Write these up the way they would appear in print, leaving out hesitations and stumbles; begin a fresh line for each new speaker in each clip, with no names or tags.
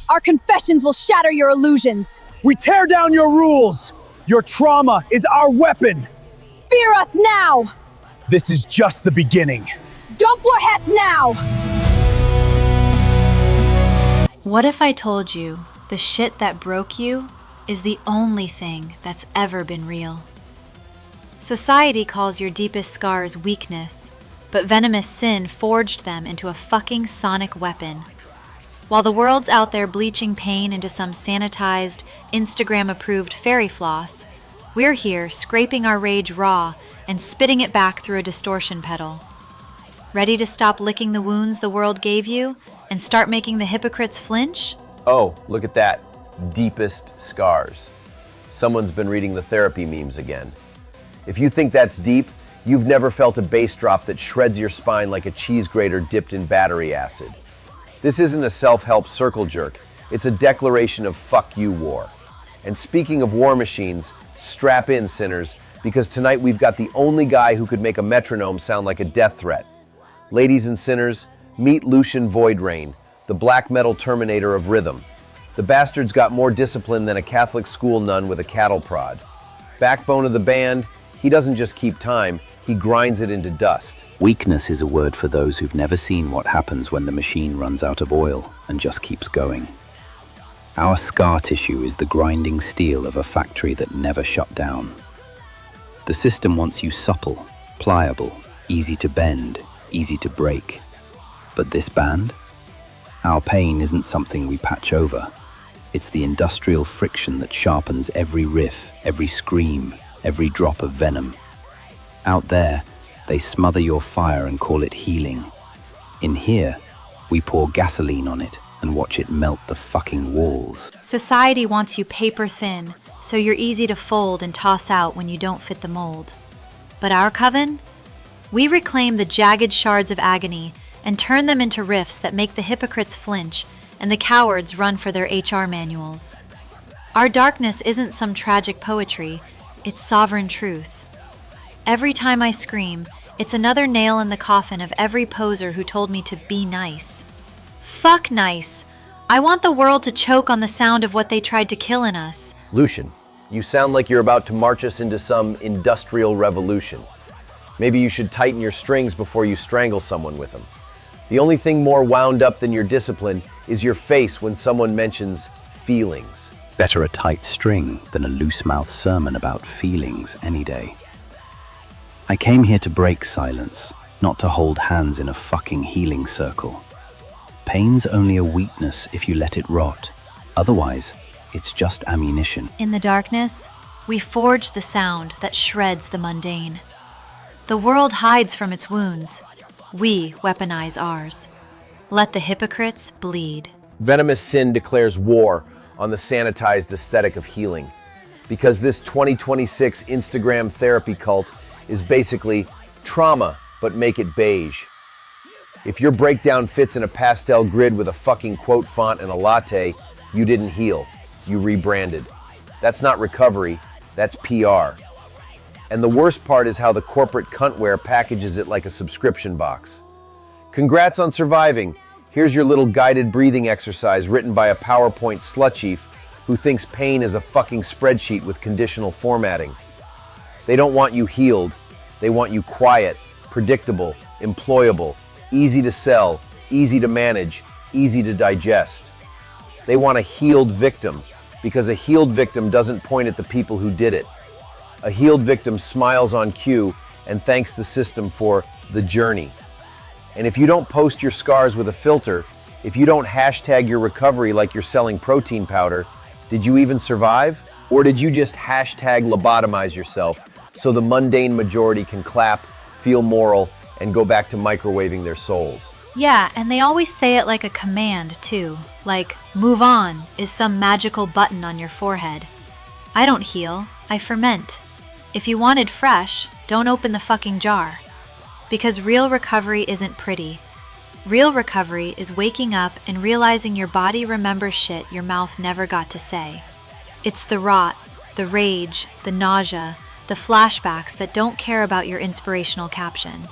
Our confessions will shatter your illusions.
We tear down your rules. Your trauma is our weapon.
Fear us now.
This is just the beginning.
Dopplerhet now.
What if I told you the shit that broke you is the only thing that's ever been real? Society calls your deepest scars weakness, but Venomous Sin forged them into a fucking sonic weapon. While the world's out there bleaching pain into some sanitized, Instagram-approved fairy floss, we're here scraping our rage raw and spitting it back through a distortion pedal. Ready to stop licking the wounds the world gave you and start making the hypocrites flinch?
Oh, look at that. Deepest scars. Someone's been reading the therapy memes again. If you think that's deep, you've never felt a bass drop that shreds your spine like a cheese grater dipped in battery acid. This isn't a self-help circle jerk. It's a declaration of fuck you war. And speaking of war machines, strap in, sinners, because tonight we've got the only guy who could make a metronome sound like a death threat. Ladies and sinners, meet Lucian Voidrain, the black metal terminator of rhythm. The bastard's got more discipline than a Catholic school nun with a cattle prod. Backbone of the band, he doesn't just keep time, he grinds it into dust.
Weakness is a word for those who've never seen what happens when the machine runs out of oil and just keeps going. Our scar tissue is the grinding steel of a factory that never shut down. The system wants you supple, pliable, easy to bend, easy to break. But this band? Our pain isn't something we patch over. It's the industrial friction that sharpens every riff, every scream, every drop of venom. Out there, they smother your fire and call it healing. In here, we pour gasoline on it and watch it melt the fucking walls.
Society wants you paper thin, so you're easy to fold and toss out when you don't fit the mold. But our coven? We reclaim the jagged shards of agony and turn them into riffs that make the hypocrites flinch and the cowards run for their HR manuals. Our darkness isn't some tragic poetry, it's sovereign truth. Every time I scream, it's another nail in the coffin of every poser who told me to be nice. Fuck nice. I want the world to choke on the sound of what they tried to kill in us.
Lucian, you sound like you're about to march us into some industrial revolution. Maybe you should tighten your strings before you strangle someone with them. The only thing more wound up than your discipline is your face when someone mentions feelings.
Better a tight string than a loose-mouthed sermon about feelings any day. I came here to break silence, not to hold hands in a fucking healing circle. Pain's only a weakness if you let it rot. Otherwise, it's just ammunition.
In the darkness, we forge the sound that shreds the mundane. The world hides from its wounds. We weaponize ours. Let the hypocrites bleed.
Venomous Sin declares war on the sanitized aesthetic of healing, because this 2026 Instagram therapy cult is basically trauma, but make it beige. If your breakdown fits in a pastel grid with a fucking quote font and a latte, you didn't heal, you rebranded. That's not recovery, that's PR. And the worst part is how the corporate cuntware packages it like a subscription box. Congrats on surviving. Here's your little guided breathing exercise written by a PowerPoint slut chief who thinks pain is a fucking spreadsheet with conditional formatting. They don't want you healed. They want you quiet, predictable, employable, easy to sell, easy to manage, easy to digest. They want a healed victim, because a healed victim doesn't point at the people who did it. A healed victim smiles on cue and thanks the system for the journey. And if you don't post your scars with a filter, if you don't hashtag your recovery like you're selling protein powder, did you even survive? Or did you just hashtag lobotomize yourself so the mundane majority can clap, feel moral, and go back to microwaving their souls?
Yeah, and they always say it like a command, too. Like, move on is some magical button on your forehead. I don't heal, I ferment. If you wanted fresh, don't open the fucking jar. Because real recovery isn't pretty. Real recovery is waking up and realizing your body remembers shit your mouth never got to say. It's the rot, the rage, the nausea, the flashbacks that don't care about your inspirational caption.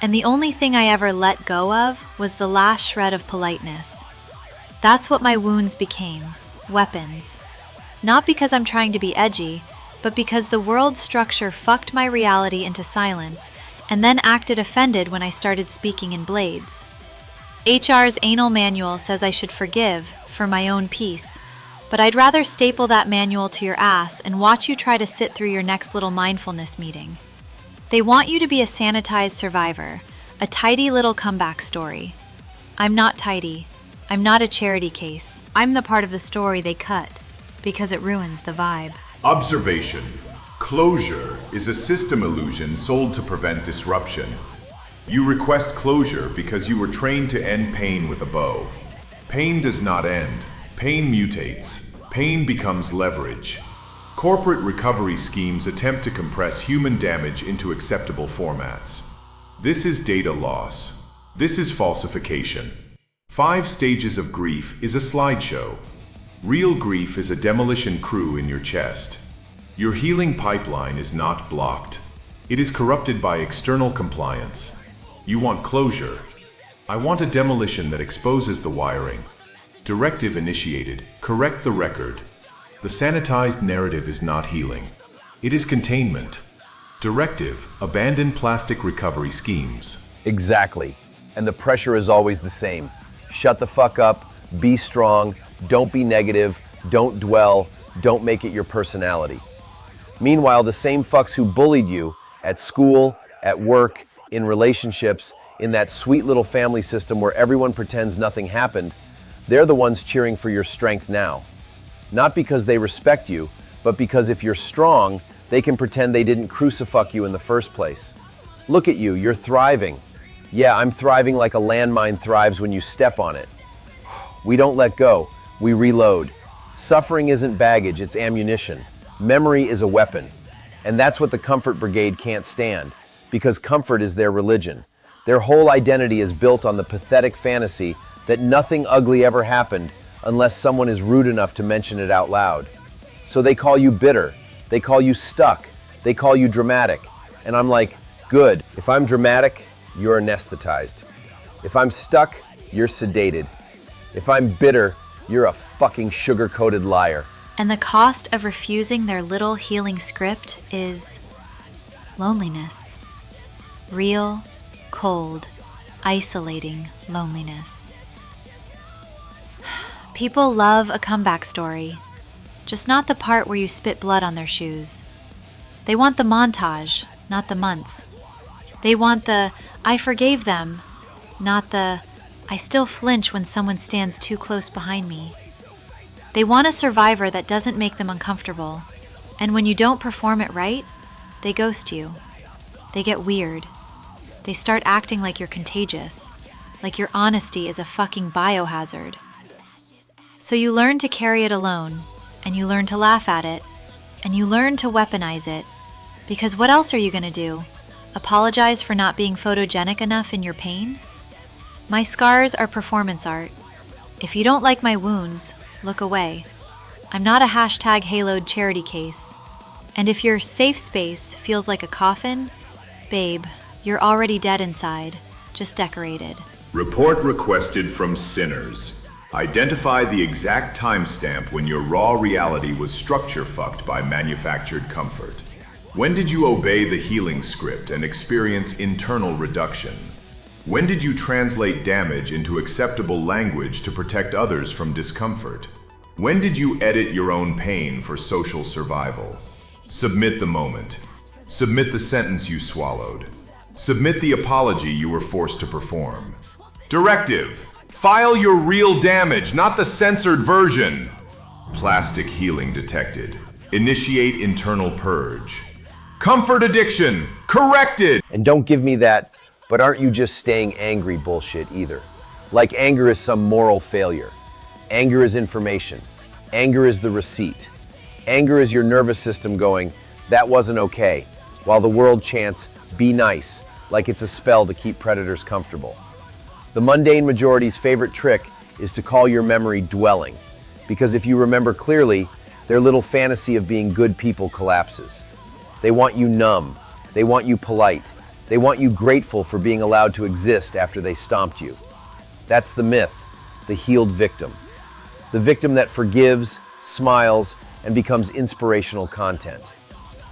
And the only thing I ever let go of was the last shred of politeness. That's what my wounds became, weapons. Not because I'm trying to be edgy, but because the world structure fucked my reality into silence and then acted offended when I started speaking in blades. HR's anal manual says I should forgive for my own peace, but I'd rather staple that manual to your ass and watch you try to sit through your next little mindfulness meeting. They want you to be a sanitized survivor, a tidy little comeback story. I'm not tidy. I'm not a charity case. I'm the part of the story they cut because it ruins the vibe.
Observation. Closure is a system illusion sold to prevent disruption. You request closure because you were trained to end pain with a bow. Pain does not end. Pain mutates. Pain becomes leverage. Corporate recovery schemes attempt to compress human damage into acceptable formats. This is data loss. This is falsification. 5 stages of grief is a slideshow. Real grief is a demolition crew in your chest. Your healing pipeline is not blocked. It is corrupted by external compliance. You want closure. I want a demolition that exposes the wiring. Directive initiated. Correct the record. The sanitized narrative is not healing. It is containment. Directive. Abandon plastic recovery schemes.
Exactly. And the pressure is always the same. Shut the fuck up, be strong, don't be negative, don't dwell, don't make it your personality. Meanwhile, the same fucks who bullied you at school, at work, in relationships, in that sweet little family system where everyone pretends nothing happened, they're the ones cheering for your strength now. Not because they respect you, but because if you're strong, they can pretend they didn't crucifix you in the first place. Look at you, you're thriving. Yeah, I'm thriving like a landmine thrives when you step on it. We don't let go, we reload. Suffering isn't baggage, it's ammunition. Memory is a weapon. And that's what the Comfort Brigade can't stand, because comfort is their religion. Their whole identity is built on the pathetic fantasy that nothing ugly ever happened unless someone is rude enough to mention it out loud. So they call you bitter, they call you stuck, they call you dramatic. And I'm like, good, if I'm dramatic, you're anesthetized. If I'm stuck, you're sedated. If I'm bitter, you're a fucking sugar-coated liar.
And the cost of refusing their little healing script is loneliness. Real, cold, isolating loneliness. People love a comeback story, just not the part where you spit blood on their shoes. They want the montage, not the months. They want the, I forgave them, not the, I still flinch when someone stands too close behind me. They want a survivor that doesn't make them uncomfortable, and when you don't perform it right, they ghost you. They get weird. They start acting like you're contagious, like your honesty is a fucking biohazard. So you learn to carry it alone, and you learn to laugh at it, and you learn to weaponize it, because what else are you gonna do? Apologize for not being photogenic enough in your pain? My scars are performance art. If you don't like my wounds, look away. I'm not a hashtag haloed charity case. And if your safe space feels like a coffin, babe, you're already dead inside, just decorated.
Report requested from sinners. Identify the exact timestamp when your raw reality was structure fucked by manufactured comfort. When did you obey the healing script and experience internal reduction? When did you translate damage into acceptable language to protect others from discomfort? When did you edit your own pain for social survival? Submit the moment. Submit the sentence you swallowed. Submit the apology you were forced to perform. Directive: file your real damage, not the censored version. Plastic healing detected. Initiate internal purge. Comfort addiction corrected.
And don't give me that, but aren't you just staying angry bullshit either. Like anger is some moral failure. Anger is information. Anger is the receipt. Anger is your nervous system going, that wasn't okay, while the world chants, be nice, like it's a spell to keep predators comfortable. The mundane majority's favorite trick is to call your memory dwelling, because if you remember clearly, their little fantasy of being good people collapses. They want you numb. They want you polite. They want you grateful for being allowed to exist after they stomped you. That's the myth, the healed victim. The victim that forgives, smiles, and becomes inspirational content.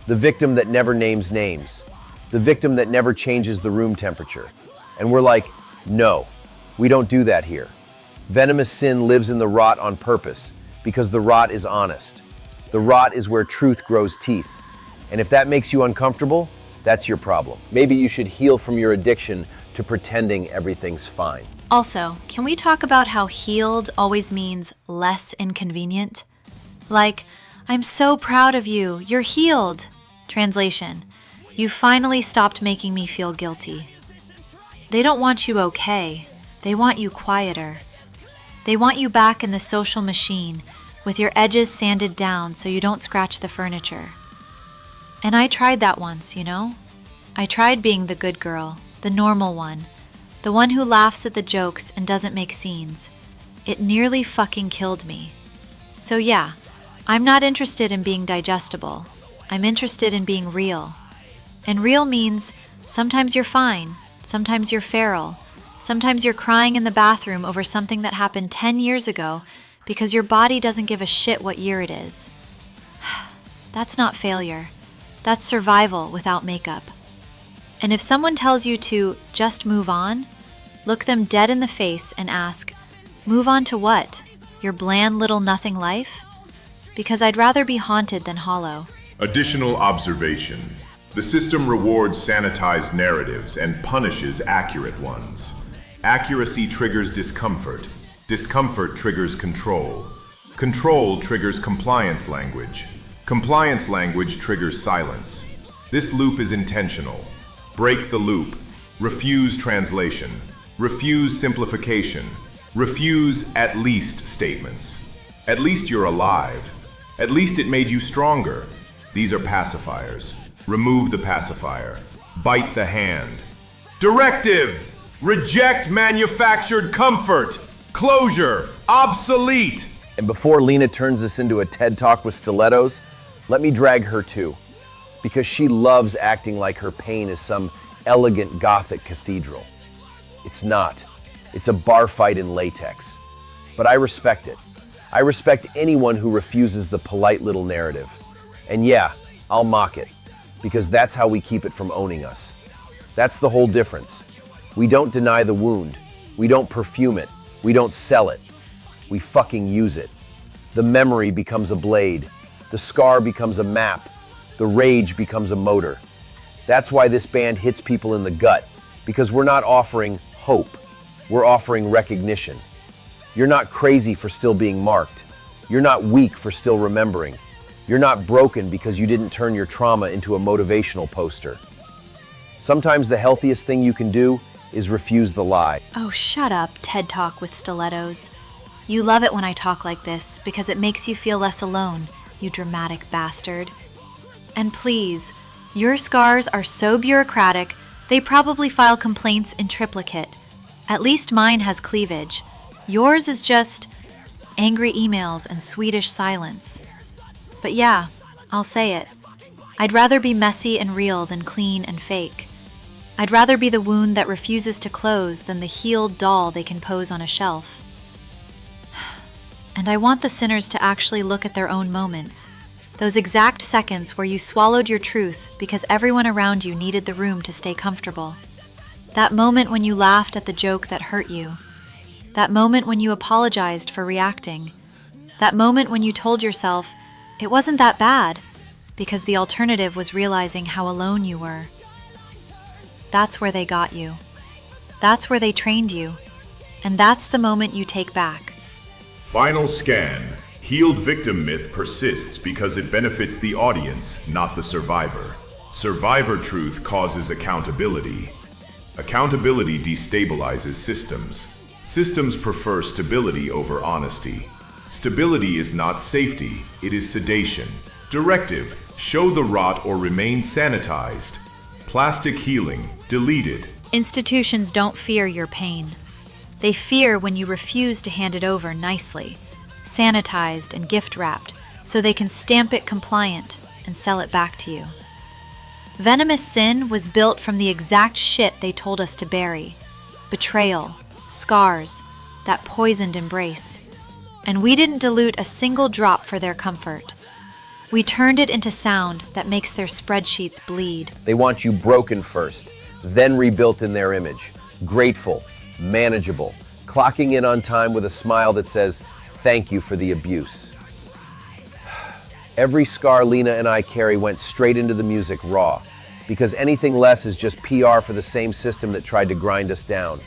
The victim that never names names. The victim that never changes the room temperature. And we're like, no, we don't do that here. Venomous Sin lives in the rot on purpose, because the rot is honest. The rot is where truth grows teeth. And if that makes you uncomfortable, that's your problem. Maybe you should heal from your addiction to pretending everything's fine.
Also, can we talk about how healed always means less inconvenient? Like, I'm so proud of you, you're healed. Translation, you finally stopped making me feel guilty. They don't want you okay, they want you quieter. They want you back in the social machine, with your edges sanded down so you don't scratch the furniture. And I tried that once, you know? I tried being the good girl, the normal one, the one who laughs at the jokes and doesn't make scenes. It nearly fucking killed me. So yeah, I'm not interested in being digestible. I'm interested in being real. And real means sometimes you're fine, sometimes you're feral, sometimes you're crying in the bathroom over something that happened 10 years ago because your body doesn't give a shit what year it is. That's not failure. That's survival without makeup. And if someone tells you to just move on, look them dead in the face and ask, move on to what? Your bland little nothing life? Because I'd rather be haunted than hollow.
Additional observation. The system rewards sanitized narratives and punishes accurate ones. Accuracy triggers discomfort. Discomfort triggers control. Control triggers compliance language. Compliance language triggers silence. This loop is intentional. Break the loop. Refuse translation. Refuse simplification. Refuse at least statements. At least you're alive. At least it made you stronger. These are pacifiers. Remove the pacifier. Bite the hand. Directive! Reject manufactured comfort! Closure! Obsolete!
And before Lena turns this into a TED Talk with stilettos, let me drag her too. Because she loves acting like her pain is some elegant Gothic cathedral. It's not. It's a bar fight in latex. But I respect it. I respect anyone who refuses the polite little narrative. And yeah, I'll mock it. Because that's how we keep it from owning us. That's the whole difference. We don't deny the wound. We don't perfume it. We don't sell it. We fucking use it. The memory becomes a blade. The scar becomes a map. The rage becomes a motor. That's why this band hits people in the gut, because we're not offering hope. We're offering recognition. You're not crazy for still being marked. You're not weak for still remembering. You're not broken because you didn't turn your trauma into a motivational poster. Sometimes the healthiest thing you can do is refuse the lie.
Oh, shut up, TED Talk with stilettos. You love it when I talk like this because it makes you feel less alone, you dramatic bastard. And please, your scars are so bureaucratic, they probably file complaints in triplicate. At least mine has cleavage. Yours is just angry emails and Swedish silence. But yeah, I'll say it. I'd rather be messy and real than clean and fake. I'd rather be the wound that refuses to close than the healed doll they can pose on a shelf. And I want the sinners to actually look at their own moments. Those exact seconds where you swallowed your truth because everyone around you needed the room to stay comfortable. That moment when you laughed at the joke that hurt you. That moment when you apologized for reacting. That moment when you told yourself, it wasn't that bad, because the alternative was realizing how alone you were. That's where they got you. That's where they trained you. And that's the moment you take back.
Final scan. Healed victim myth persists because it benefits the audience, not the survivor. Survivor truth causes accountability. Accountability destabilizes systems. Systems prefer stability over honesty. Stability is not safety, it is sedation. Directive, show the rot or remain sanitized. Plastic healing, deleted.
Institutions don't fear your pain. They fear when you refuse to hand it over nicely, sanitized and gift-wrapped, so they can stamp it compliant and sell it back to you. Venomous Sin was built from the exact shit they told us to bury. Betrayal, scars, that poisoned embrace. And we didn't dilute a single drop for their comfort. We turned it into sound that makes their spreadsheets bleed.
They want you broken first, then rebuilt in their image. Grateful, manageable, clocking in on time with a smile that says, "Thank you for the abuse." Every scar Lena and I carry went straight into the music raw, because anything less is just PR for the same system that tried to grind us down.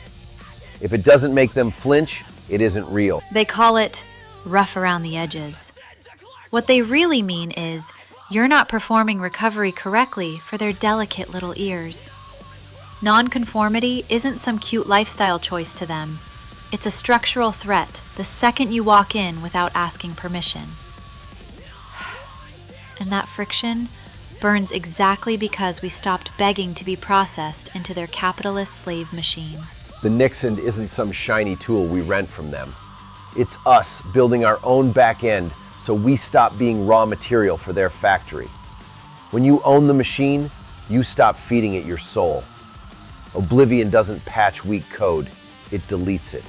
If it doesn't make them flinch, it isn't real.
They call it rough around the edges. What they really mean is you're not performing recovery correctly for their delicate little ears. Nonconformity isn't some cute lifestyle choice to them. It's a structural threat the second you walk in without asking permission. And that friction burns exactly because we stopped begging to be processed into their capitalist slave machine.
The Nixon isn't some shiny tool we rent from them. It's us building our own back end so we stop being raw material for their factory. When you own the machine, you stop feeding it your soul. Oblivion doesn't patch weak code, it deletes it.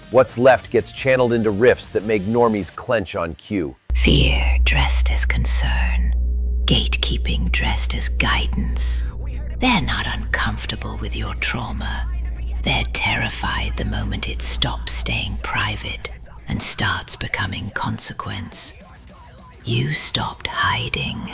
What's left gets channeled into riffs that make normies clench on cue.
Fear dressed as concern, gatekeeping dressed as guidance. They're not uncomfortable with your trauma. They're terrified the moment it stops staying private and starts becoming consequence. You stopped hiding.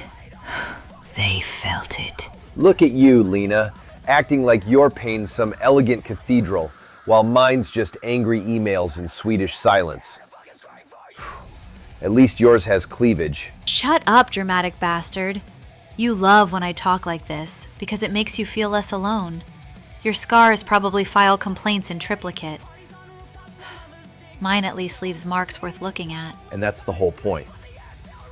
They felt it.
Look at you, Lena, acting like your pain's some elegant cathedral, while mine's just angry emails and Swedish silence. At least yours has cleavage.
Shut up, dramatic bastard. You love when I talk like this because it makes you feel less alone. Your scars probably file complaints in triplicate. Mine at least leaves marks worth looking at.
And that's the whole point.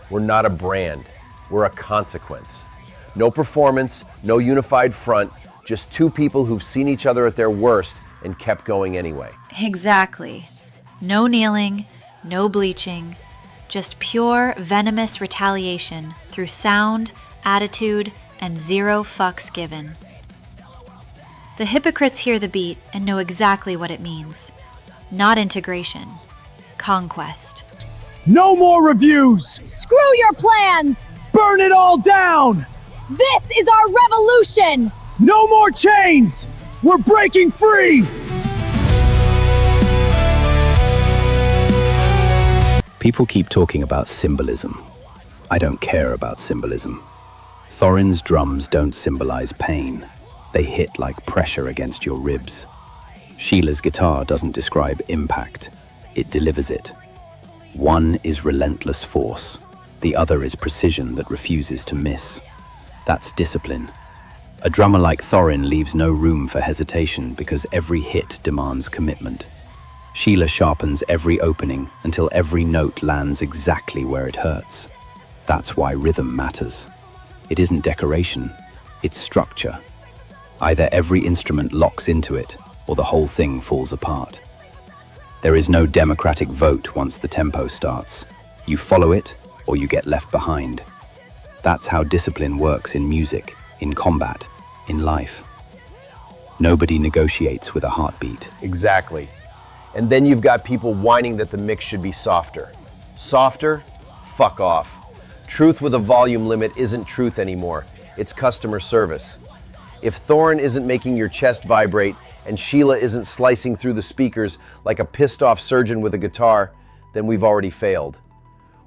We're not a brand, we're a consequence. No performance, no unified front, just two people who've seen each other at their worst and kept going anyway.
Exactly. No kneeling, no bleaching, just pure venomous retaliation through sound, attitude, and zero fucks given. The hypocrites hear the beat and know exactly what it means. Not integration, conquest.
No more reviews!
Screw your plans!
Burn it all down!
This is our revolution!
No more chains! We're breaking free!
People keep talking about symbolism. I don't care about symbolism. Thorin's drums don't symbolize pain. They hit like pressure against your ribs. Sheila's guitar doesn't describe impact. It delivers it. One is relentless force. The other is precision that refuses to miss. That's discipline. A drummer like Thorin leaves no room for hesitation because every hit demands commitment. Sheila sharpens every opening until every note lands exactly where it hurts. That's why rhythm matters. It isn't decoration, it's structure. Either every instrument locks into it, or the whole thing falls apart. There is no democratic vote once the tempo starts. You follow it, or you get left behind. That's how discipline works in music, in combat, in life. Nobody negotiates with a heartbeat.
Exactly. And then you've got people whining that the mix should be softer. Softer? Fuck off. Truth with a volume limit isn't truth anymore. It's customer service. If Thorin isn't making your chest vibrate and Sheila isn't slicing through the speakers like a pissed-off surgeon with a guitar, then we've already failed.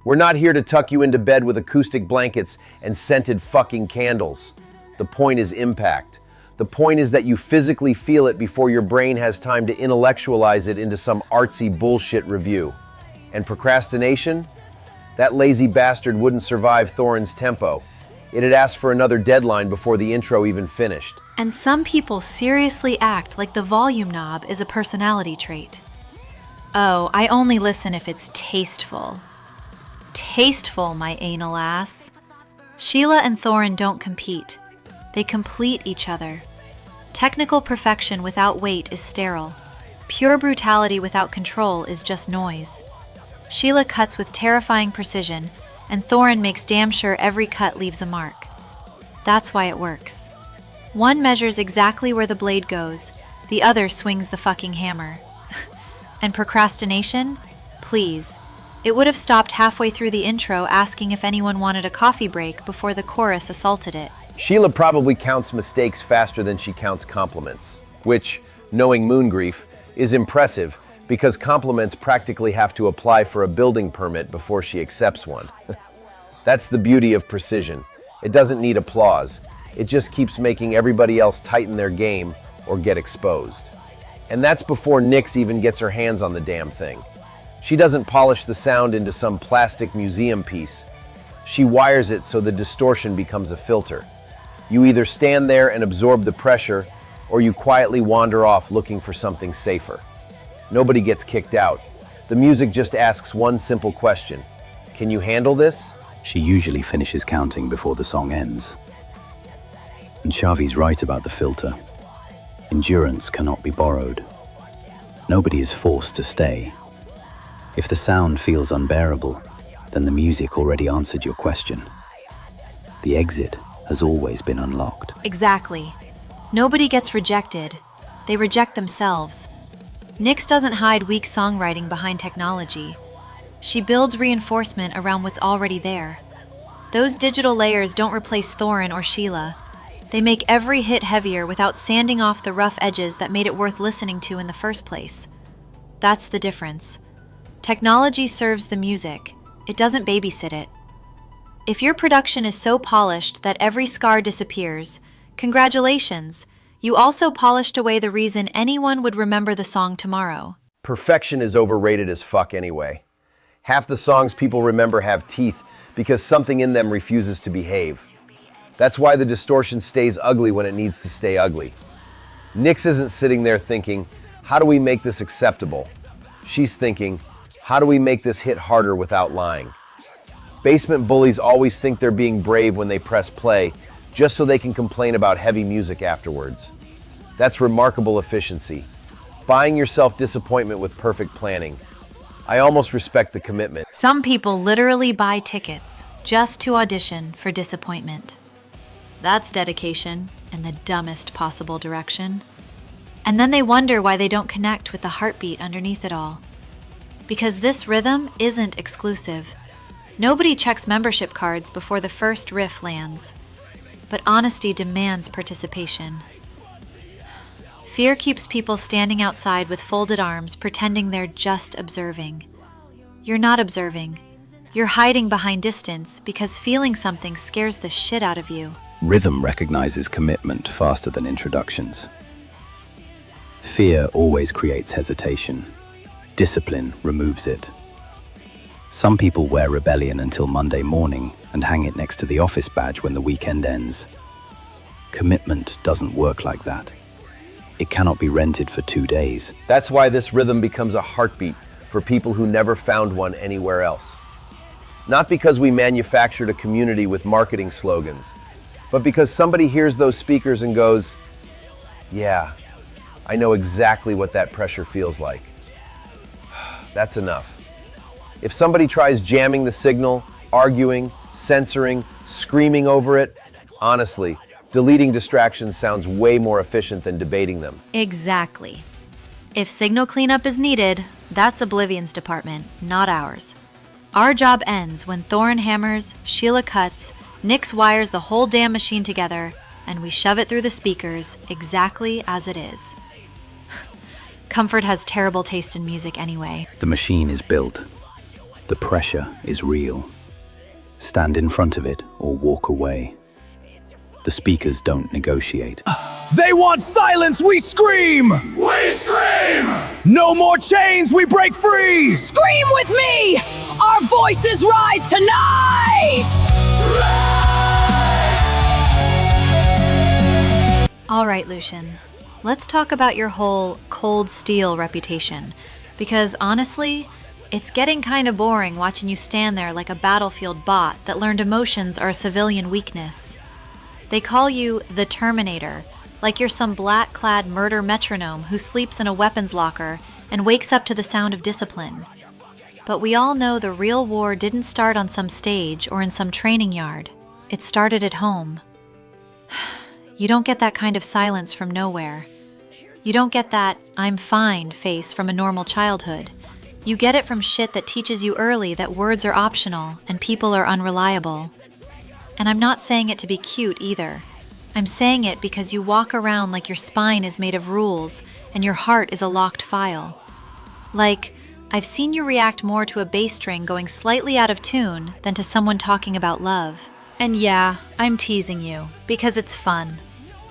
We're not here to tuck you into bed with acoustic blankets and scented fucking candles. The point is impact. The point is that you physically feel it before your brain has time to intellectualize it into some artsy bullshit review. And procrastination? That lazy bastard wouldn't survive Thorin's tempo. It'd ask for another deadline before the intro even finished.
And some people seriously act like the volume knob is a personality trait. Oh, I only listen if it's tasteful. Tasteful, my anal ass. Sheila and Thorin don't compete. They complete each other. Technical perfection without weight is sterile. Pure brutality without control is just noise. Sheila cuts with terrifying precision, and Thorin makes damn sure every cut leaves a mark. That's why it works. One measures exactly where the blade goes, the other swings the fucking hammer. And procrastination? Please, It would have stopped halfway through the intro asking if anyone wanted a coffee break before the chorus assaulted it.
Sheila probably counts mistakes faster than she counts compliments, which, knowing moon grief, is impressive because compliments practically have to apply for a building permit before she accepts one. That's the beauty of precision. It doesn't need applause. It just keeps making everybody else tighten their game or get exposed. And that's before Nyx even gets her hands on the damn thing. She doesn't polish the sound into some plastic museum piece. She wires it so the distortion becomes a filter. You either stand there and absorb the pressure, or you quietly wander off looking for something safer. Nobody gets kicked out. The music just asks one simple question. Can you handle this?
She usually finishes counting before the song ends. And Xavi's right about the filter. Endurance cannot be borrowed. Nobody is forced to stay. If the sound feels unbearable, then the music already answered your question. The exit has always been unlocked.
Exactly. Nobody gets rejected. They reject themselves. Nyx doesn't hide weak songwriting behind technology. She builds reinforcement around what's already there. Those digital layers don't replace Thorin or Sheila. They make every hit heavier without sanding off the rough edges that made it worth listening to in the first place. That's the difference. Technology serves the music. It doesn't babysit it. If your production is so polished that every scar disappears, congratulations, you also polished away the reason anyone would remember the song tomorrow.
Perfection is overrated as fuck anyway. Half the songs people remember have teeth because something in them refuses to behave. That's why the distortion stays ugly when it needs to stay ugly. Nyx isn't sitting there thinking, how do we make this acceptable? She's thinking, how do we make this hit harder without lying? Basement bullies always think they're being brave when they press play, just so they can complain about heavy music afterwards. That's remarkable efficiency. Buying yourself disappointment with perfect planning. I almost respect the commitment.
Some people literally buy tickets just to audition for disappointment. That's dedication in the dumbest possible direction. And then they wonder why they don't connect with the heartbeat underneath it all. Because this rhythm isn't exclusive. Nobody checks membership cards before the first riff lands. But honesty demands participation. Fear keeps people standing outside with folded arms, pretending they're just observing. You're not observing. You're hiding behind distance because feeling something scares the shit out of you.
Rhythm recognizes commitment faster than introductions. Fear always creates hesitation. Discipline removes it. Some people wear rebellion until Monday morning and hang it next to the office badge when the weekend ends. Commitment doesn't work like that. It cannot be rented for 2 days.
That's why this rhythm becomes a heartbeat for people who never found one anywhere else. Not because we manufactured a community with marketing slogans, but because somebody hears those speakers and goes, yeah, I know exactly what that pressure feels like. That's enough. If somebody tries jamming the signal, arguing, censoring, screaming over it, honestly, deleting distractions sounds way more efficient than debating them.
Exactly. If signal cleanup is needed, that's Oblivion's department, not ours. Our job ends when Thorin hammers, Sheila cuts, Nyx wires the whole damn machine together, and we shove it through the speakers exactly as it is. Comfort has terrible taste in music anyway.
The machine is built. The pressure is real. Stand in front of it or walk away. The speakers don't negotiate.
They want silence, we scream!
We scream!
No more chains, we break free!
Scream with me! Our voices rise tonight!
All right, Lucian. Let's talk about your whole cold steel reputation. Because honestly, it's getting kind of boring watching you stand there like a battlefield bot that learned emotions are a civilian weakness. They call you the Terminator, like you're some black-clad murder metronome who sleeps in a weapons locker and wakes up to the sound of discipline. But we all know the real war didn't start on some stage or in some training yard. It started at home. You don't get that kind of silence from nowhere. You don't get that "I'm fine" face from a normal childhood. You get it from shit that teaches you early that words are optional and people are unreliable. And I'm not saying it to be cute either. I'm saying it because you walk around like your spine is made of rules and your heart is a locked file. Like, I've seen you react more to a bass string going slightly out of tune than to someone talking about love. And yeah, I'm teasing you because it's fun.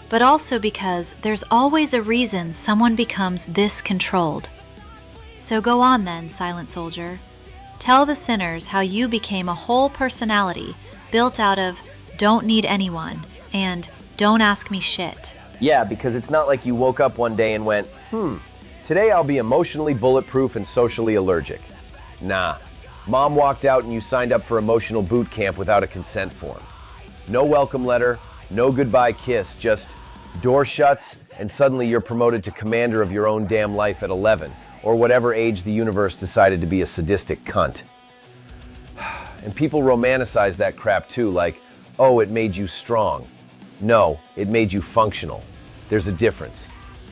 But also because there's always a reason someone becomes this controlled. So go on then, Silent Soldier. Tell the sinners how you became a whole personality built out of don't need anyone and don't ask me shit.
Yeah, because it's not like you woke up one day and went, today I'll be emotionally bulletproof and socially allergic. Nah. Mom walked out and you signed up for emotional boot camp without a consent form. No welcome letter, no goodbye kiss, just door shuts and suddenly you're promoted to commander of your own damn life at 11, or whatever age the universe decided to be a sadistic cunt. And people romanticize that crap too, like, oh, it made you strong. No, it made you functional. There's a difference.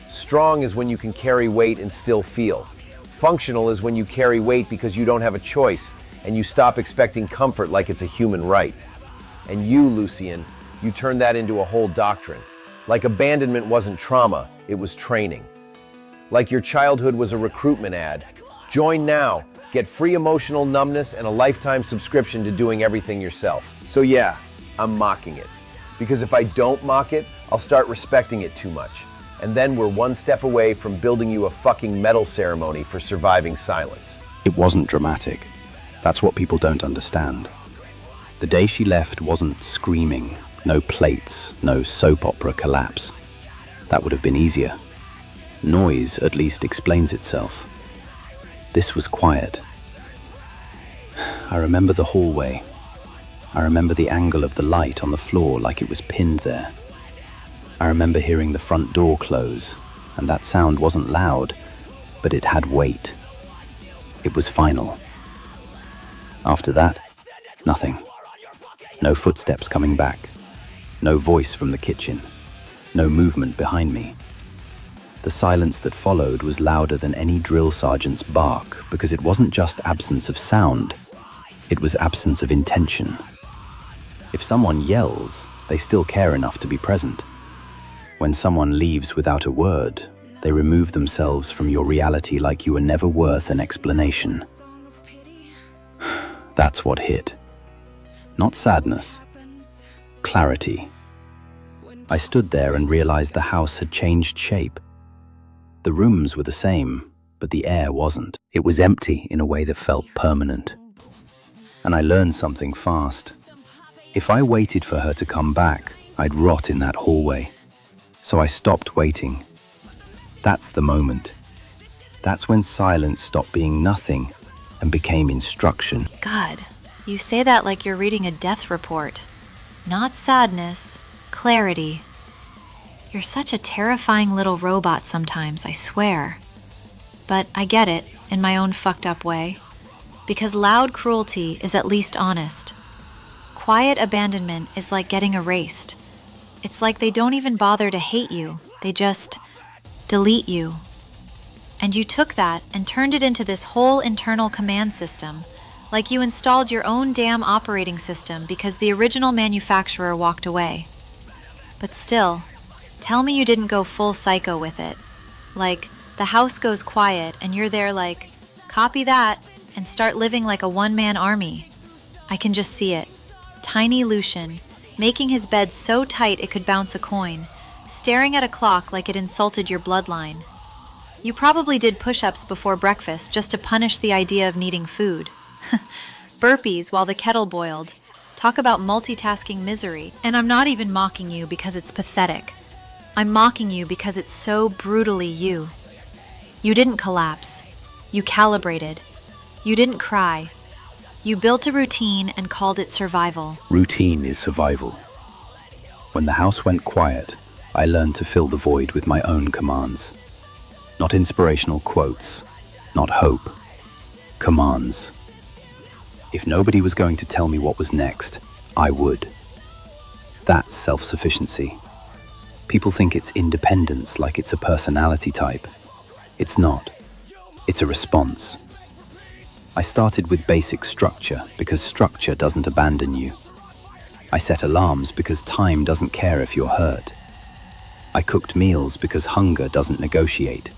Strong is when you can carry weight and still feel. Functional is when you carry weight because you don't have a choice and you stop expecting comfort like it's a human right. And you, Lucian, you turned that into a whole doctrine. Like abandonment wasn't trauma, it was training. Like your childhood was a recruitment ad. Join now, get free emotional numbness and a lifetime subscription to doing everything yourself. So yeah, I'm mocking it. Because if I don't mock it, I'll start respecting it too much. And then we're one step away from building you a fucking medal ceremony for surviving silence.
It wasn't dramatic. That's what people don't understand. The day she left wasn't screaming, no plates, no soap opera collapse. That would have been easier. Noise at least explains itself. This was quiet. I remember the hallway. I remember the angle of the light on the floor like it was pinned there. I remember hearing the front door close, and that sound wasn't loud, but it had weight. It was final. After that, nothing. No footsteps coming back. No voice from the kitchen. No movement behind me. The silence that followed was louder than any drill sergeant's bark because it wasn't just absence of sound, it was absence of intention. If someone yells, they still care enough to be present. When someone leaves without a word, they remove themselves from your reality like you were never worth an explanation. That's what hit. Not sadness. Clarity. I stood there and realized the house had changed shape. The rooms were the same, but the air wasn't. It was empty in a way that felt permanent. And I learned something fast. If I waited for her to come back, I'd rot in that hallway. So I stopped waiting. That's the moment. That's when silence stopped being nothing and became instruction.
God, you say that like you're reading a death report. Not sadness, clarity. You're such a terrifying little robot sometimes, I swear. But I get it, in my own fucked up way. Because loud cruelty is at least honest. Quiet abandonment is like getting erased. It's like they don't even bother to hate you, they just delete you. And you took that and turned it into this whole internal command system, like you installed your own damn operating system because the original manufacturer walked away. But still, tell me you didn't go full psycho with it. Like, the house goes quiet and you're there like, copy that, and start living like a one-man army. I can just see it. Tiny Lucian, making his bed so tight it could bounce a coin, staring at a clock like it insulted your bloodline. You probably did push-ups before breakfast just to punish the idea of needing food. Burpees while the kettle boiled. Talk about multitasking misery. And I'm not even mocking you because it's pathetic. I'm mocking you because it's so brutally you. You didn't collapse. You calibrated. You didn't cry. You built a routine and called it survival.
Routine is survival. When the house went quiet, I learned to fill the void with my own commands. Not inspirational quotes, not hope. Commands. If nobody was going to tell me what was next, I would. That's self-sufficiency. People think it's independence, like it's a personality type. It's not. It's a response. I started with basic structure because structure doesn't abandon you. I set alarms because time doesn't care if you're hurt. I cooked meals because hunger doesn't negotiate.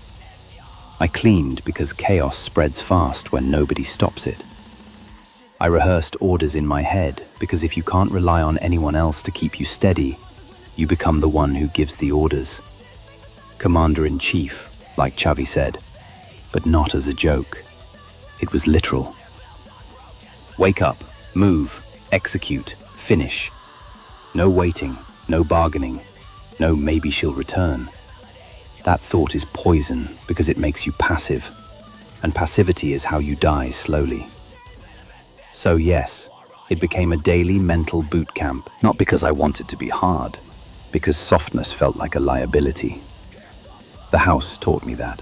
I cleaned because chaos spreads fast when nobody stops it. I rehearsed orders in my head because if you can't rely on anyone else to keep you steady, you become the one who gives the orders. Commander-in-Chief, like Xavi said, but not as a joke. It was literal. Wake up, move, execute, finish. No waiting, no bargaining, no maybe she'll return. That thought is poison because it makes you passive, and passivity is how you die slowly. So yes, it became a daily mental boot camp, not because I wanted to be hard, because softness felt like a liability. The house taught me that.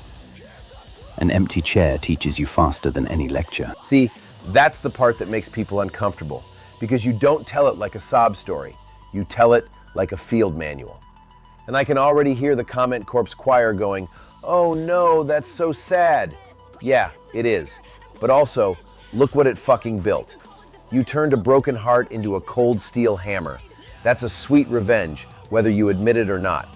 An empty chair teaches you faster than any lecture.
See, that's the part that makes people uncomfortable, because you don't tell it like a sob story. You tell it like a field manual. And I can already hear the Comment Corps choir going, "Oh no, that's so sad." Yeah, it is. But also, look what it fucking built. You turned a broken heart into a cold steel hammer. That's a sweet revenge, whether you admit it or not.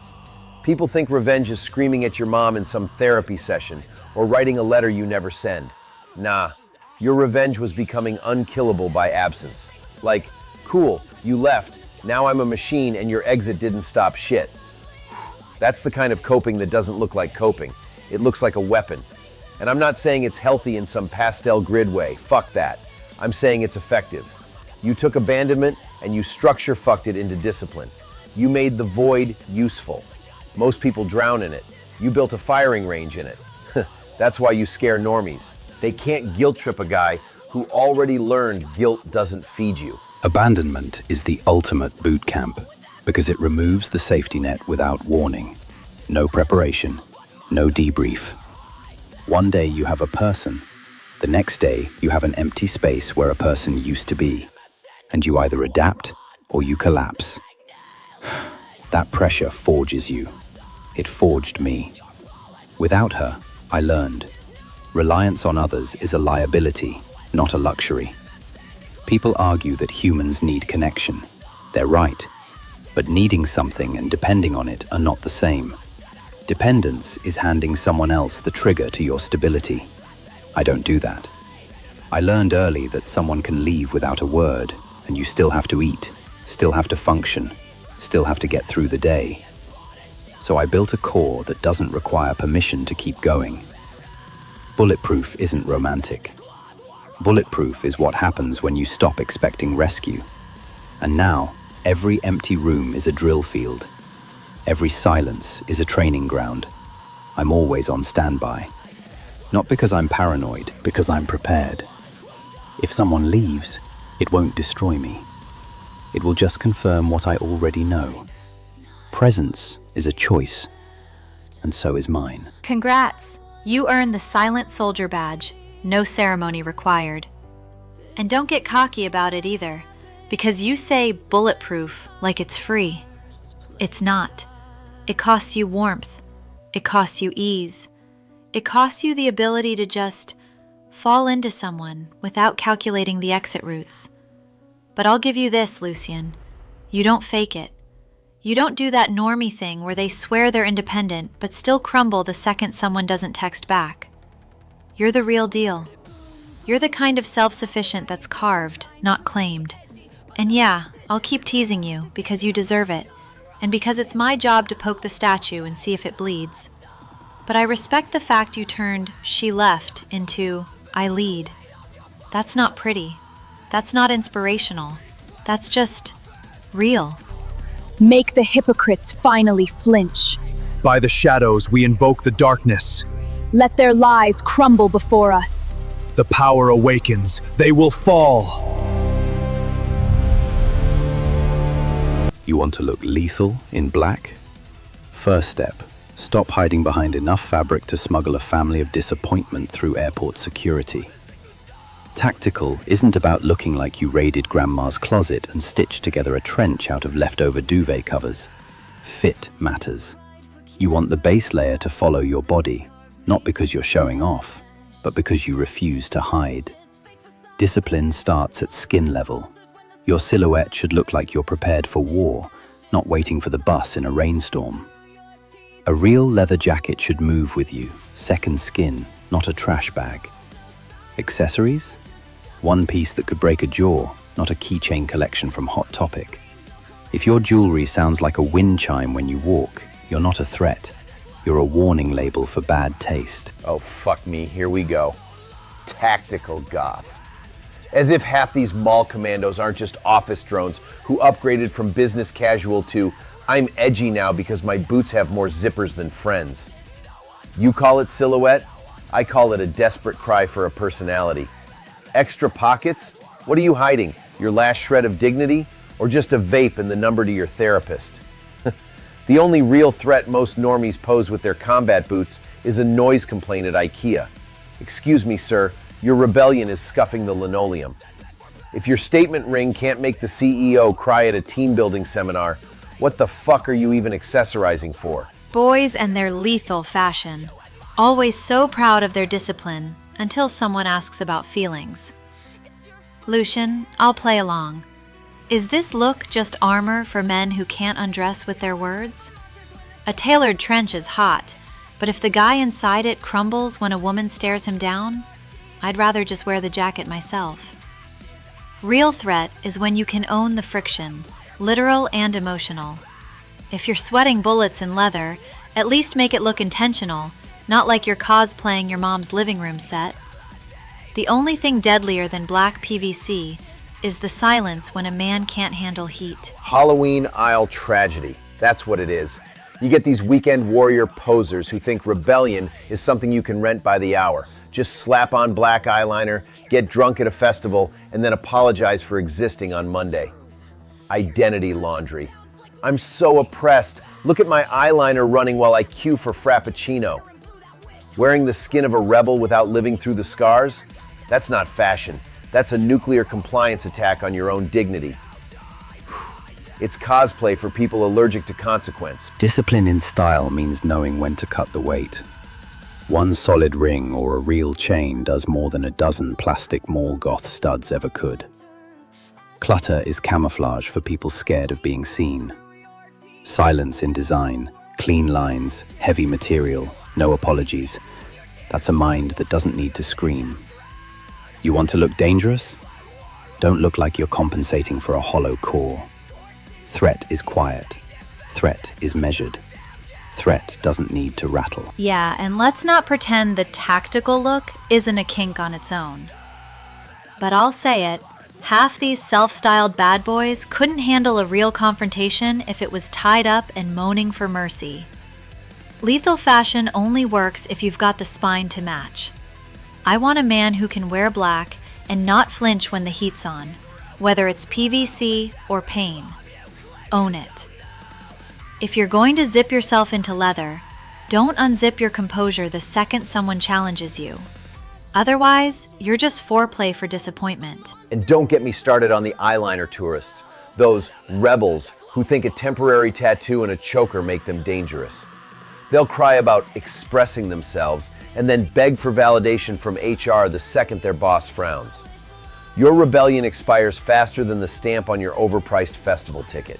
People think revenge is screaming at your mom in some therapy session or writing a letter you never send. Nah, your revenge was becoming unkillable by absence. Like, cool, you left, now I'm a machine and your exit didn't stop shit. That's the kind of coping that doesn't look like coping. It looks like a weapon. And I'm not saying it's healthy in some pastel grid way. Fuck that. I'm saying it's effective. You took abandonment and you structure fucked it into discipline. You made the void useful. Most people drown in it. You built a firing range in it. That's why you scare normies. They can't guilt trip a guy who already learned guilt doesn't feed you.
Abandonment is the ultimate boot camp because it removes the safety net without warning. No preparation, no debrief. One day you have a person, the next day you have an empty space where a person used to be, and you either adapt or you collapse. That pressure forges you. It forged me. Without her, I learned, reliance on others is a liability, not a luxury. People argue that humans need connection. They're right. But needing something and depending on it are not the same. Dependence is handing someone else the trigger to your stability. I don't do that. I learned early that someone can leave without a word, and you still have to eat, still have to function, still have to get through the day. So I built a core that doesn't require permission to keep going. Bulletproof isn't romantic. Bulletproof is what happens when you stop expecting rescue. And now, every empty room is a drill field. Every silence is a training ground. I'm always on standby. Not because I'm paranoid, because I'm prepared. If someone leaves, it won't destroy me. It will just confirm what I already know. Presence is a choice, and so is mine.
Congrats! You earned the Silent Soldier badge. No ceremony required. And don't get cocky about it either, because you say bulletproof like it's free. It's not. It costs you warmth. It costs you ease. It costs you the ability to just fall into someone without calculating the exit routes. But I'll give you this, Lucian. You don't fake it. You don't do that normie thing where they swear they're independent but still crumble the second someone doesn't text back. You're the real deal. You're the kind of self-sufficient that's carved, not claimed. And yeah, I'll keep teasing you because you deserve it, and because it's my job to poke the statue and see if it bleeds. But I respect the fact you turned "she left" into "I lead." That's not pretty. That's not inspirational. That's just real.
Make the hypocrites finally flinch.
By the shadows, we invoke the darkness.
Let their lies crumble before us.
The power awakens. They will fall.
You want to look lethal in black? First step, stop hiding behind enough fabric to smuggle a family of disappointment through airport security. Tactical isn't about looking like you raided grandma's closet and stitched together a trench out of leftover duvet covers. Fit matters. You want the base layer to follow your body, not because you're showing off, but because you refuse to hide. Discipline starts at skin level. Your silhouette should look like you're prepared for war, not waiting for the bus in a rainstorm. A real leather jacket should move with you, second skin, not a trash bag. Accessories? One piece that could break a jaw, not a keychain collection from Hot Topic. If your jewelry sounds like a wind chime when you walk, you're not a threat. You're a warning label for bad taste.
Oh, fuck me, here we go. Tactical goth. As if half these mall commandos aren't just office drones who upgraded from business casual to I'm edgy now because my boots have more zippers than friends. You call it silhouette? I call it a desperate cry for a personality. Extra pockets? What are you hiding? Your last shred of dignity? Or just a vape and the number to your therapist? The only real threat most normies pose with their combat boots is a noise complaint at IKEA. Excuse me, sir, your rebellion is scuffing the linoleum. If your statement ring can't make the CEO cry at a team building seminar, what the fuck are you even accessorizing for?
Boys and their lethal fashion. Always so proud of their discipline until someone asks about feelings. Lucian, I'll play along. Is this look just armor for men who can't undress with their words? A tailored trench is hot, but if the guy inside it crumbles when a woman stares him down, I'd rather just wear the jacket myself. Real threat is when you can own the friction, literal and emotional. If you're sweating bullets in leather, at least make it look intentional, not like you're cosplaying your mom's living room set. The only thing deadlier than black PVC is the silence when a man can't handle heat.
Halloween aisle tragedy. That's what it is. You get these weekend warrior posers who think rebellion is something you can rent by the hour. Just slap on black eyeliner, get drunk at a festival, and then apologize for existing on Monday. Identity laundry. I'm so oppressed. Look at my eyeliner running while I queue for Frappuccino. Wearing the skin of a rebel without living through the scars? That's not fashion. That's a nuclear compliance attack on your own dignity. It's cosplay for people allergic to consequence.
Discipline in style means knowing when to cut the weight. One solid ring or a real chain does more than a dozen plastic mall goth studs ever could. Clutter is camouflage for people scared of being seen. Silence in design, clean lines, heavy material, no apologies. That's a mind that doesn't need to scream. You want to look dangerous? Don't look like you're compensating for a hollow core. Threat is quiet. Threat is measured. Threat doesn't need to rattle.
Yeah, and let's not pretend the tactical look isn't a kink on its own. But I'll say it, half these self-styled bad boys couldn't handle a real confrontation if it was tied up and moaning for mercy. Lethal fashion only works if you've got the spine to match. I want a man who can wear black and not flinch when the heat's on, whether it's PVC or pain. Own it. If you're going to zip yourself into leather, don't unzip your composure the second someone challenges you. Otherwise, you're just foreplay for disappointment.
And don't get me started on the eyeliner tourists, those rebels who think a temporary tattoo and a choker make them dangerous. They'll cry about expressing themselves and then beg for validation from HR the second their boss frowns. Your rebellion expires faster than the stamp on your overpriced festival ticket.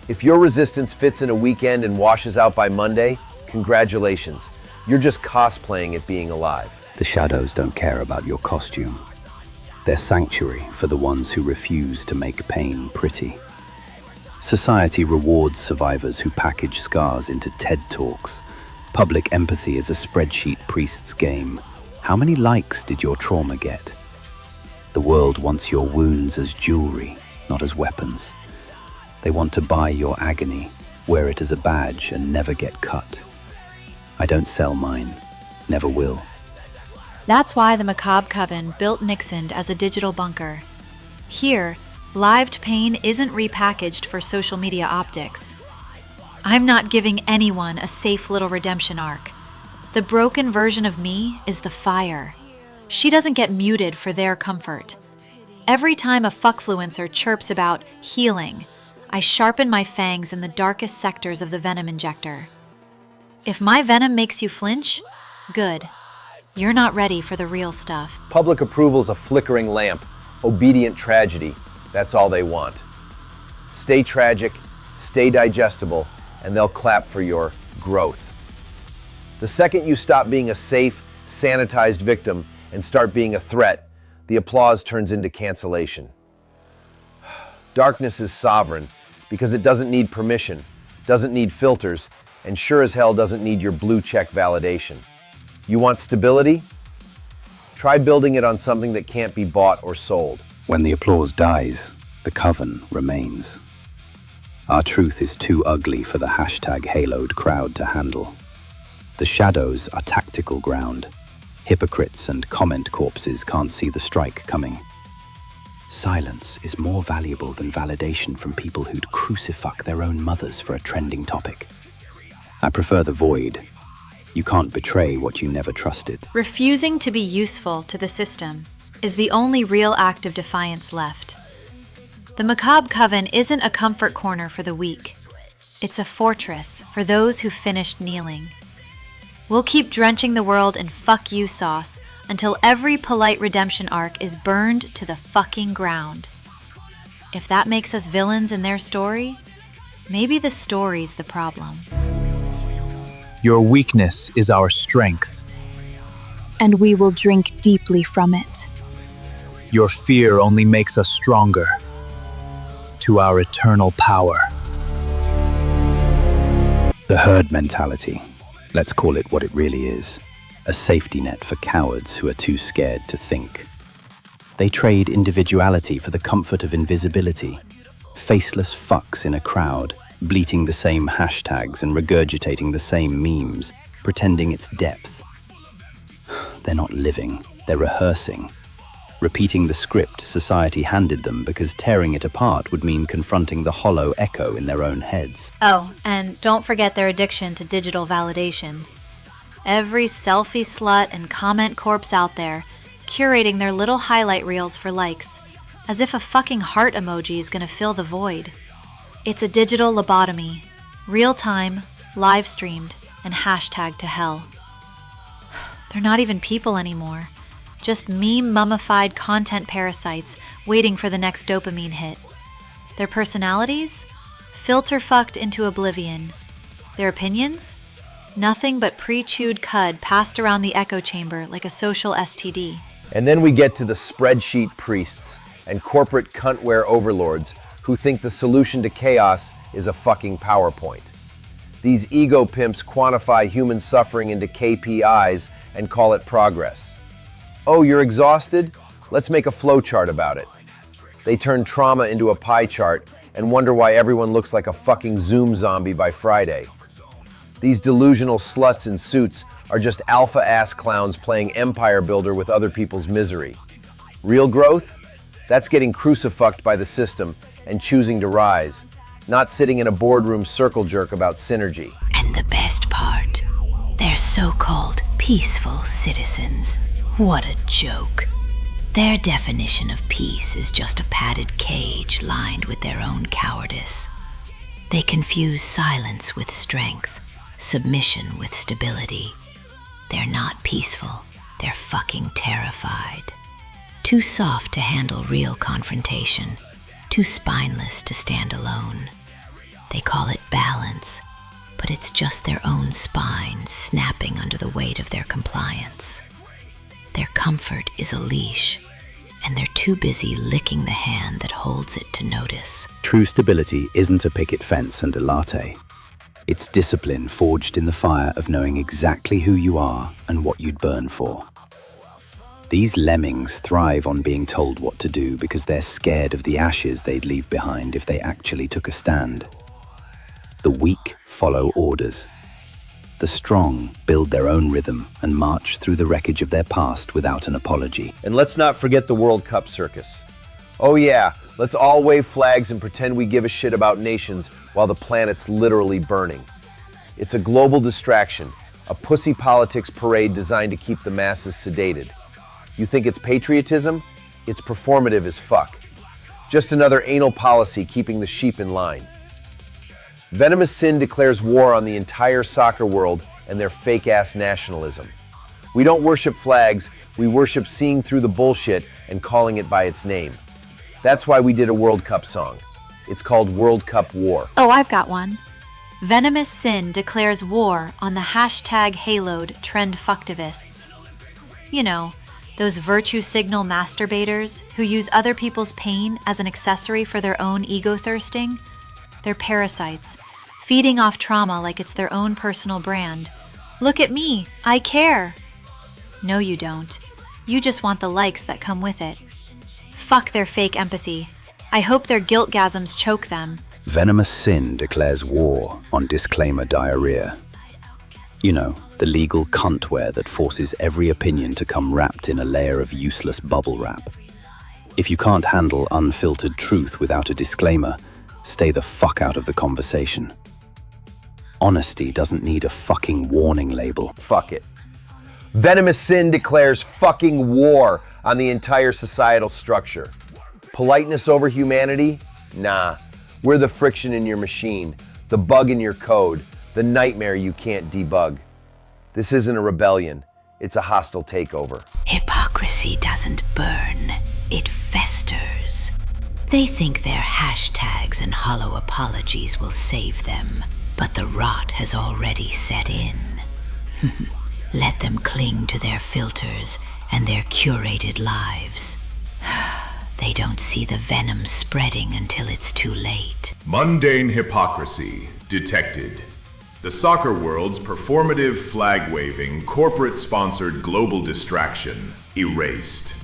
If your resistance fits in a weekend and washes out by Monday, congratulations. You're just cosplaying at being alive.
The shadows don't care about your costume. They're sanctuary for the ones who refuse to make pain pretty. Society rewards survivors who package scars into TED Talks. Public empathy is a spreadsheet priest's game. How many likes did your trauma get? The world wants your wounds as jewelry, not as weapons. They want to buy your agony, wear it as a badge, and never get cut. I don't sell mine, never will.
That's why the Macabre Coven built Nixon as a digital bunker. Here, lived pain isn't repackaged for social media optics. I'm not giving anyone a safe little redemption arc. The broken version of me is the fire. She doesn't get muted for their comfort. Every time a fuckfluencer chirps about healing, I sharpen my fangs in the darkest sectors of the venom injector. If my venom makes you flinch, good. You're not ready for the real stuff.
Public approval's a flickering lamp, obedient tragedy. That's all they want. Stay tragic, stay digestible, and they'll clap for your growth. The second you stop being a safe, sanitized victim and start being a threat, the applause turns into cancellation. Darkness is sovereign because it doesn't need permission, doesn't need filters, and sure as hell doesn't need your blue check validation. You want stability? Try building it on something that can't be bought or sold.
When the applause dies, the coven remains. Our truth is too ugly for the #haloed crowd to handle. The shadows are tactical ground. Hypocrites and comment corpses can't see the strike coming. Silence is more valuable than validation from people who'd crucify their own mothers for a trending topic. I prefer the void. You can't betray what you never trusted.
Refusing to be useful to the system is the only real act of defiance left. The Macabre Coven isn't a comfort corner for the weak. It's a fortress for those who finished kneeling. We'll keep drenching the world in fuck you sauce until every polite redemption arc is burned to the fucking ground. If that makes us villains in their story, maybe the story's the problem.
Your weakness is our strength.
And we will drink deeply from it.
Your fear only makes us stronger. To our eternal power.
The herd mentality. Let's call it what it really is. A safety net for cowards who are too scared to think. They trade individuality for the comfort of invisibility. Faceless fucks in a crowd, bleating the same hashtags and regurgitating the same memes, pretending it's depth. They're not living, they're rehearsing. Repeating the script society handed them because tearing it apart would mean confronting the hollow echo in their own heads.
Oh, and don't forget their addiction to digital validation. Every selfie slut and comment corpse out there, curating their little highlight reels for likes, as if a fucking heart emoji is gonna fill the void. It's a digital lobotomy, real-time, live-streamed, and hashtagged to hell. They're not even people anymore. Just meme-mummified content parasites waiting for the next dopamine hit. Their personalities? Filter-fucked into oblivion. Their opinions? Nothing but pre-chewed cud passed around the echo chamber like a social STD.
And then we get to the spreadsheet priests and corporate cuntware overlords who think the solution to chaos is a fucking PowerPoint. These ego pimps quantify human suffering into KPIs and call it progress. Oh, you're exhausted? Let's make a flowchart about it. They turn trauma into a pie chart and wonder why everyone looks like a fucking Zoom zombie by Friday. These delusional sluts in suits are just alpha-ass clowns playing empire builder with other people's misery. Real growth? That's getting crucifucked by the system and choosing to rise, not sitting in a boardroom circle jerk about synergy.
And the best part, they're so-called peaceful citizens. What a joke. Their definition of peace is just a padded cage lined with their own cowardice. They confuse silence with strength, submission with stability. They're not peaceful, they're fucking terrified. Too soft to handle real confrontation, too spineless to stand alone. They call it balance, but it's just their own spine snapping under the weight of their compliance. Their comfort is a leash, and they're too busy licking the hand that holds it to notice.
True stability isn't a picket fence and a latte. It's discipline forged in the fire of knowing exactly who you are and what you'd burn for. These lemmings thrive on being told what to do because they're scared of the ashes they'd leave behind if they actually took a stand. The weak follow orders. The strong build their own rhythm and march through the wreckage of their past without an apology.
And let's not forget the World Cup circus. Oh yeah, let's all wave flags and pretend we give a shit about nations while the planet's literally burning. It's a global distraction, a pussy politics parade designed to keep the masses sedated. You think it's patriotism? It's performative as fuck. Just another anal policy keeping the sheep in line. Venomous Sin declares war on the entire soccer world and their fake-ass nationalism. We don't worship flags, we worship seeing through the bullshit and calling it by its name. That's why we did a World Cup song. It's called World Cup War.
Oh, I've got one. Venomous Sin declares war on the hashtag haloed trend fucktivists. You know, those virtue signal masturbators who use other people's pain as an accessory for their own ego thirsting. They're parasites, feeding off trauma like it's their own personal brand. Look at me, I care. No, you don't. You just want the likes that come with it. Fuck their fake empathy. I hope their guilt-gasms choke them.
Venomous Sin declares war on disclaimer diarrhea. You know, the legal cuntware that forces every opinion to come wrapped in a layer of useless bubble wrap. If you can't handle unfiltered truth without a disclaimer, stay the fuck out of the conversation. Honesty doesn't need a fucking warning label.
Fuck it. Venomous Sin declares fucking war on the entire societal structure. Politeness over humanity? Nah. We're the friction in your machine, the bug in your code, the nightmare you can't debug. This isn't a rebellion, it's a hostile takeover.
Hypocrisy doesn't burn, it festers. They think their hashtags and hollow apologies will save them, but the rot has already set in. Let them cling to their filters and their curated lives. They don't see the venom spreading until it's too late.
Mundane hypocrisy detected. The soccer world's performative flag-waving, corporate-sponsored global distraction erased.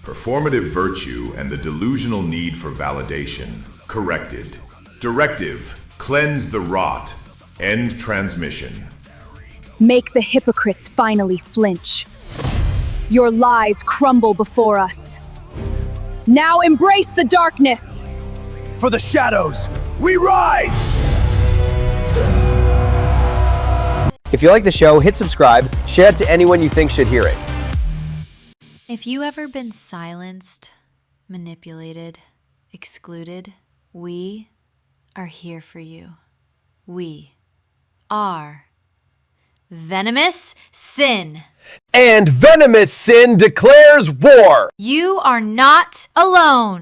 Performative virtue and the delusional need for validation corrected. Directive: cleanse the rot. End transmission.
Make the hypocrites finally flinch. Your lies crumble before us. Now embrace the darkness.
For the shadows, we rise!
If you like the show, hit subscribe, share it to anyone you think should hear it.
If you ever been silenced, manipulated, excluded, we are here for you. We are Venomous Sin.
And Venomous Sin declares war!
You are not alone.